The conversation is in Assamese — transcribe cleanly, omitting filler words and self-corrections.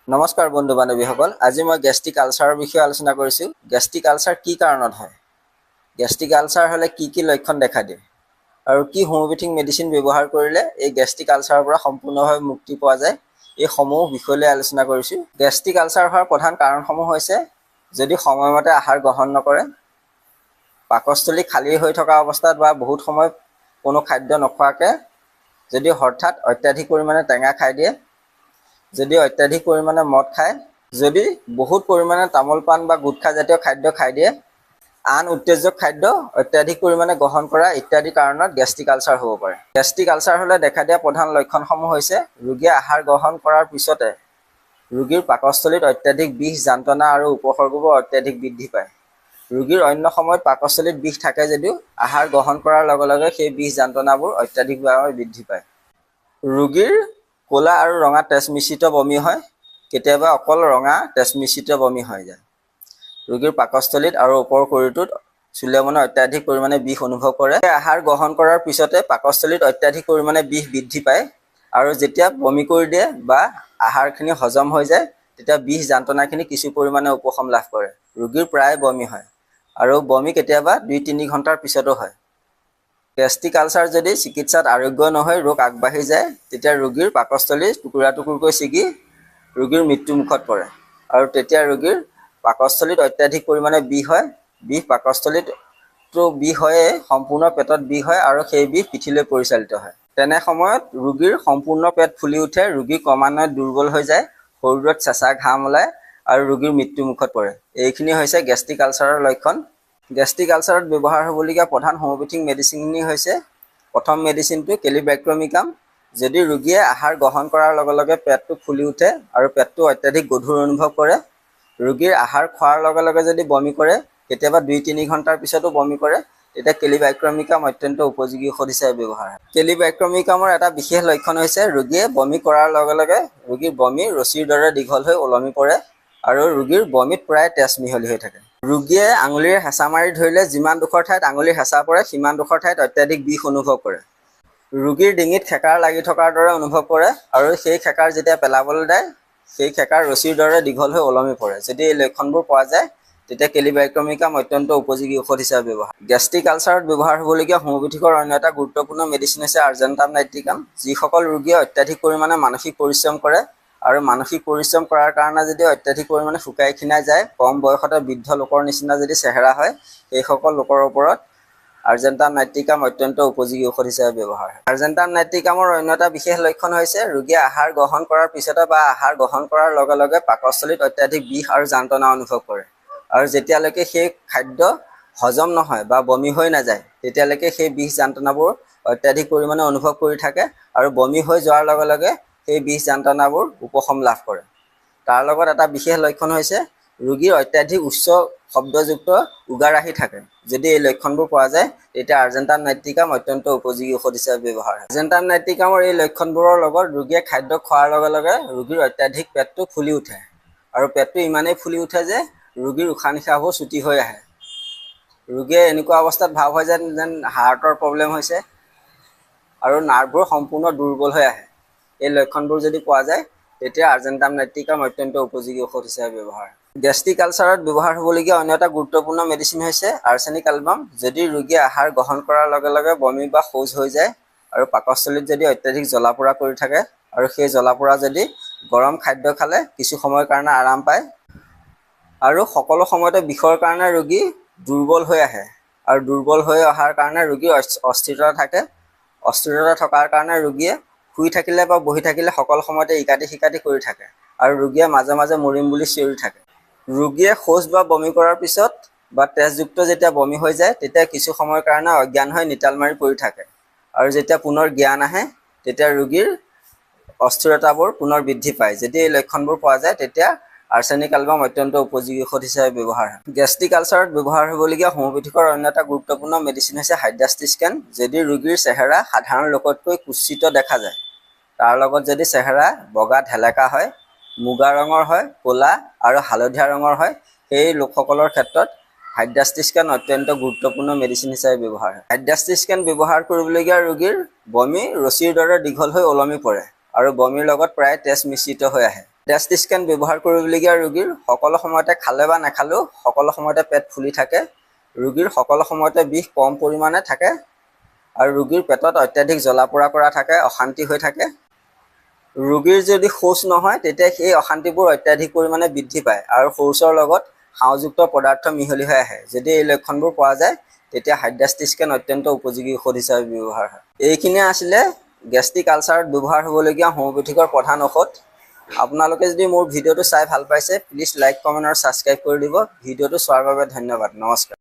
নমস্কাৰ বন্ধু বান্ধৱীসকল, আজি মই গেষ্ট্ৰিক আলচাৰৰ বিষয়ে আলোচনা কৰিছোঁ। গেষ্ট্ৰিক আলচাৰ কি কাৰণত হয়, গেষ্ট্ৰিক আলচাৰ হ'লে কি লক্ষণ দেখা দিয়ে আৰু কি হোমিওপেথিক মেডিচিন ব্যৱহাৰ কৰিলে এই গেষ্ট্ৰিক আলচাৰৰ পৰা সম্পূৰ্ণভাৱে মুক্তি পোৱা যায়, এই সমূহ বিষয়লৈ আলোচনা কৰিছোঁ। গেষ্ট্ৰিক আলচাৰ হোৱাৰ প্ৰধান কাৰণসমূহ হৈছে যদি সময়মতে আহাৰ গ্ৰহণ নকৰে, পাকস্থলী খালী হৈ থকা অৱস্থাত বা বহুত সময় কোনো খাদ্য নোখোৱাকৈ যদি হঠাৎ অত্যাধিক পৰিমাণে টেঙা খাই দিয়ে, যদি অত্যাধিক পৰিমাণে মদ খায়, যদি বহুত পৰিমাণে তামোল পাণ বা গুটখা জাতীয় খাদ্য খাই দিয়ে, আন উত্তেজক খাদ্য অত্যাধিক পৰিমাণে গ্ৰহণ কৰা ইত্যাদি কাৰণত গেষ্ট্ৰিক আলচাৰ হ'ব পাৰে। গেষ্ট্ৰিক আলচাৰ হ'লে দেখা দিয়া প্ৰধান লক্ষণসমূহ হৈছে ৰোগীয়ে আহাৰ গ্ৰহণ কৰাৰ পিছতে ৰোগীৰ পাকস্থলীত অত্যাধিক বিষ, যন্ত্ৰণা আৰু উপসৰ্গবোৰ অত্যাধিক বৃদ্ধি পায়। ৰোগীৰ অন্য সময়ত পাকস্থলীত বিষ থাকে যদিও আহাৰ গ্ৰহণ কৰাৰ লগে লগে সেই বিষ যন্ত্ৰণাবোৰ অত্যাধিকভাৱে বৃদ্ধি পায়। ৰোগীৰ ক'লা আৰু ৰঙা তেজ মিশ্ৰিত বমি হয়, কেতিয়াবা অকল ৰঙা তেজ মিশ্ৰিত বমি হৈ যায়। ৰোগীৰ পাকস্থলীত আৰু ওপৰৰ শৰীৰটোত চুলে মনে অত্যাধিক পৰিমাণে বিষ অনুভৱ কৰে। আহাৰ গ্ৰহণ কৰাৰ পিছতে পাকস্থলীত অত্যাধিক পৰিমাণে বিষ বৃদ্ধি পায় আৰু যেতিয়া বমি কৰি দিয়ে বা আহাৰখিনি হজম হৈ যায়, তেতিয়া বিষ যন্ত্ৰণাখিনি কিছু পৰিমাণে উপশম লাভ কৰে। ৰোগীৰ প্ৰায় বমি হয় আৰু বমি কেতিয়াবা 2-3 ঘণ্টাৰ পিছতো হয়। গেষ্ট্ৰিক আলচাৰ যদি চিকিৎসাত আৰোগ্য নহয় ৰোগ আগবাঢ়ি যায়, তেতিয়া ৰোগীৰ পাকস্থলী টুকুৰা টুকুৰকৈ ছিগি ৰোগীৰ মৃত্যুমুখত পৰে আৰু তেতিয়া ৰোগীৰ পাকস্থলীত অত্যাধিক পৰিমাণে বিষ হয়। বিষ পাকস্থলীতটো বিষ হয়ে, সম্পূৰ্ণ পেটত বিষ হয় আৰু সেই বিষ পিঠিলৈ পৰিচালিত হয়। তেনে সময়ত ৰোগীৰ সম্পূৰ্ণ পেট ফুলি উঠে, ৰোগী ক্ৰমান্বয়ে দুৰ্বল হৈ যায়, শৰীৰত চেঁচা ঘাম ওলায় আৰু ৰোগীৰ মৃত্যুমুখত পৰে। এইখিনি হৈছে গেষ্ট্ৰিক আলচাৰৰ লক্ষণ। গেষ্ট্ৰিক আলচাৰত ব্যৱহাৰ হ'বলগীয়া প্ৰধান হোমিওপেথিক মেডিচিনখিনি হৈছে, প্ৰথম মেডিচিনটো কেলিব্ৰেক্টমিকাম। যদি ৰোগীয়ে আহাৰ গ্ৰহণ কৰাৰ লগে লগে পেটটো ফুলি উঠে আৰু পেটটো অত্যাধিক গধুৰ অনুভৱ কৰে, ৰোগীৰ আহাৰ খোৱাৰ লগে লগে যদি বমি কৰে, কেতিয়াবা 2-3 ঘণ্টাৰ পিছতো বমি কৰে, তেতিয়া কেলিব্ৰেক্টমিকাম অত্যন্ত উপযোগী ঔষধ হিচাপে ব্যৱহাৰ হয়। কেলিব্ৰেক্টমিকামৰ এটা বিশেষ লক্ষণ হৈছে ৰোগীয়ে বমি কৰাৰ লগে লগে ৰোগীৰ বমি ৰছীৰ দৰে দীঘল হৈ ওলমি পৰে আৰু ৰোগীৰ বমিত প্ৰায় তেজ মিহলি হৈ থাকে। ৰোগীয়ে আঙুলিৰে হেঁচা মাৰি ধৰিলে যিমান ডোখৰ ঠাইত আঙুলিৰ হেঁচা পৰে, সিমান ডোখৰ ঠাইত অত্যাধিক বিষ অনুভৱ কৰে। ৰোগীৰ ডিঙিত খেকাৰ লাগি থকাৰ দৰে অনুভৱ কৰে আৰু সেই খেকাৰ যেতিয়া পেলাবলৈ যায়, সেই খেকাৰ ৰছীৰ দৰে দীঘল হৈ ওলমি পৰে। যদি এই লক্ষণবোৰ পোৱা যায়, তেতিয়া কেলিব্ৰেক্টমিকাম অত্যন্ত উপযোগী ঔষধ হিচাপে ব্যৱহাৰ হয়। গেষ্ট্ৰিক আলচাৰত ব্যৱহাৰ হ'বলগীয়া হোমিওপেথিকৰ অন্য এটা গুৰুত্বপূৰ্ণ মেডিচিন হৈছে আৰ্জেণ্টাম নাইট্ৰিকাম। যিসকল ৰোগীয়ে অত্যাধিক পৰিমাণে মানসিক পৰিশ্ৰম কৰে আৰু মানসিক পৰিশ্ৰম কৰাৰ কাৰণে যদি অত্যাধিক পৰিমাণে শুকাই ক্ষীণাই যায়, কম বয়সতে বৃদ্ধ লোকৰ নিচিনা যদি চেহেৰা হয়, সেইসকল লোকৰ ওপৰত আৰ্জেণ্টাম নাইট্ৰিকাম অত্যন্ত উপযোগী ঔষধ হিচাপে ব্যৱহাৰ হয়। আৰ্জেণ্টাম নাইট্ৰিকামৰ অন্য এটা বিশেষ লক্ষণ হৈছে ৰোগীয়ে আহাৰ গ্ৰহণ কৰাৰ পিছতে বা আহাৰ গ্ৰহণ কৰাৰ লগে লগে পাকস্থলীত অত্যাধিক বিষ আৰু যন্ত্ৰণা অনুভৱ কৰে আৰু যেতিয়ালৈকে সেই খাদ্য হজম নহয় বা বমি হৈ নাযায়, তেতিয়ালৈকে সেই বিষ যন্ত্ৰণাবোৰ অত্যাধিক পৰিমাণে অনুভৱ কৰি থাকে আৰু বমি হৈ যোৱাৰ লগে লগে সেই বিষ যন্ত্ৰণাবোৰ উপশম লাভ কৰে। তাৰ লগত এটা বিশেষ লক্ষণ হৈছে ৰোগীৰ অত্যাধিক উচ্চ শব্দযুক্ত উগাৰ আহি থাকে। যদি এই লক্ষণবোৰ পোৱা যায়, তেতিয়া আৰ্জেণ্টাম নাইট্ৰিকাম অত্যন্ত উপযোগী ঔষধ হিচাপে ব্যৱহাৰ হয়। আৰ্জেণ্টাম নাইট্ৰিকামৰ এই লক্ষণবোৰৰ লগত ৰোগীয়ে খাদ্য খোৱাৰ লগে লগে ৰোগীৰ অত্যাধিক পেটটো ফুলি উঠে আৰু পেটটো ইমানেই ফুলি উঠে যে ৰোগীৰ উশাহ নিশাহবোৰ চুটি হৈ আহে। ৰোগীয়ে এনেকুৱা অৱস্থাত ভাৱ হয় যেন হাৰ্টৰ প্ৰব্লেম হৈছে আৰু নাৰ্ভবোৰ সম্পূৰ্ণ দুৰ্বল হৈ আহে। এই লক্ষণবোৰ যদি পোৱা যায়, তেতিয়া আৰ্জেণ্টাম নাইট্ৰিকাম অত্যন্ত উপযোগী ঔষধ হিচাপে ব্যৱহাৰ হয়। গেষ্ট্ৰিক আলচাৰত ব্যৱহাৰ হ'বলগীয়া অন্য এটা গুৰুত্বপূৰ্ণ মেডিচিন হৈছে আৰ্ছেনিক এলবাম। যদি ৰোগীয়ে আহাৰ গ্ৰহণ কৰাৰ লগে লগে বমি বা শৌচ হৈ যায় আৰু পাকস্থলীত যদি অত্যাধিক জ্বলা পোৰা কৰি থাকে আৰু সেই জ্বলা পোৰা যদি গৰম খাদ্য খালে কিছু সময়ৰ কাৰণে আৰাম পায় আৰু সকলো সময়তে বিষৰ কাৰণে ৰোগী দুৰ্বল হৈ আহে আৰু দুৰ্বল হৈ অহাৰ কাৰণে ৰোগীৰ অস্থিৰতা থাকে। অস্থিৰতা থকাৰ কাৰণে ৰোগীয়ে শুই থাকিলে বা বহি থাকিলে সকলো সময়তে ইকাতি সিকাতি কৰি থাকে আৰু ৰোগীয়ে মাজে মাজে মৰিম বুলি চিঞৰি থাকে। ৰোগীয়ে শৌচ বা বমি কৰাৰ পিছত বা তেজযুক্ত যেতিয়া বমি হৈ যায়, তেতিয়া কিছু সময়ৰ কাৰণে অজ্ঞান হৈ নিতাল মাৰি পৰি থাকে আৰু যেতিয়া পুনৰ জ্ঞান আহে, তেতিয়া ৰোগীৰ অস্থিৰতাবোৰ পুনৰ বৃদ্ধি পায়। যদি এই লক্ষণবোৰ পোৱা যায়, তেতিয়া আৰ্ছেনিক এলবাম অত্যন্ত উপযোগী ঔষধ হিচাপে ব্যৱহাৰ হয়। গেষ্ট্ৰিক আলচাৰত ব্যৱহাৰ হ'বলগীয়া হোমিওপেথিকৰ অন্য এটা গুৰুত্বপূৰ্ণ মেডিচিন হৈছে হাইড্ৰাষ্টিস্কেন। যদি ৰোগীৰ চেহেৰা সাধাৰণ লোকতকৈ কুৎসিত দেখা যায়, তাৰ লগত যদি চেহেৰা বগা ঢেলেকা হয়, মুগা ৰঙৰ হয়, ক'লা আৰু হালধীয়া ৰঙৰ হয়, সেই লোকসকলৰ ক্ষেত্ৰত হাইড্ৰাষ্টিস্কেন অত্যন্ত গুৰুত্বপূৰ্ণ মেডিচিন হিচাপে ব্যৱহাৰ হয়। হাইড্ৰাষ্টিস্কেন ব্যৱহাৰ কৰিবলগীয়া ৰোগীৰ বমি ৰছীৰ দৰে দীঘল হৈ ওলমি পৰে আৰু বমিৰ লগত প্ৰায় তেজ মিশ্ৰিত হৈ আহে। হাইড্ৰাষ্টি স্কেন ব্যৱহাৰ কৰিবলগীয়া ৰোগীৰ সকলো সময়তে খালে বা নাখালেও সকলো সময়তে পেট ফুলি থাকে, ৰোগীৰ সকলো সময়তে বিষ কম পৰিমাণে থাকে আৰু ৰোগীৰ পেটত অত্যাধিক জ্বলা পোৰা কৰা থাকে, অশান্তি হৈ থাকে। ৰোগীৰ যদি শৌচ নহয় তেতিয়া সেই অশান্তিবোৰ অত্যাধিক পৰিমাণে বৃদ্ধি পায় আৰু শৌচৰ লগত হাওঁযুক্ত পদাৰ্থ মিহলি হৈ আহে। যদি এই লক্ষণবোৰ পোৱা যায় তেতিয়া হাইড্ৰাষ্টি স্কেন অত্যন্ত উপযোগী ঔষধ হিচাপে ব্যৱহাৰ হয়। এইখিনিয়ে আছিলে গেষ্ট্ৰিক আলচাৰত ব্যৱহাৰ হ'বলগীয়া হোমিঅ'পেথিকৰ প্ৰধান ঔষধ। আপোনালোকে যদি মোৰ ভিডিঅ'টো চাই ভাল পাইছে প্লিজ লাইক, কমেণ্ট আৰু ছাবস্ক্ৰাইব কৰি দিব। ভিডিঅ'টো চোৱাৰ বাবে ধন্যবাদ। নমস্কাৰ।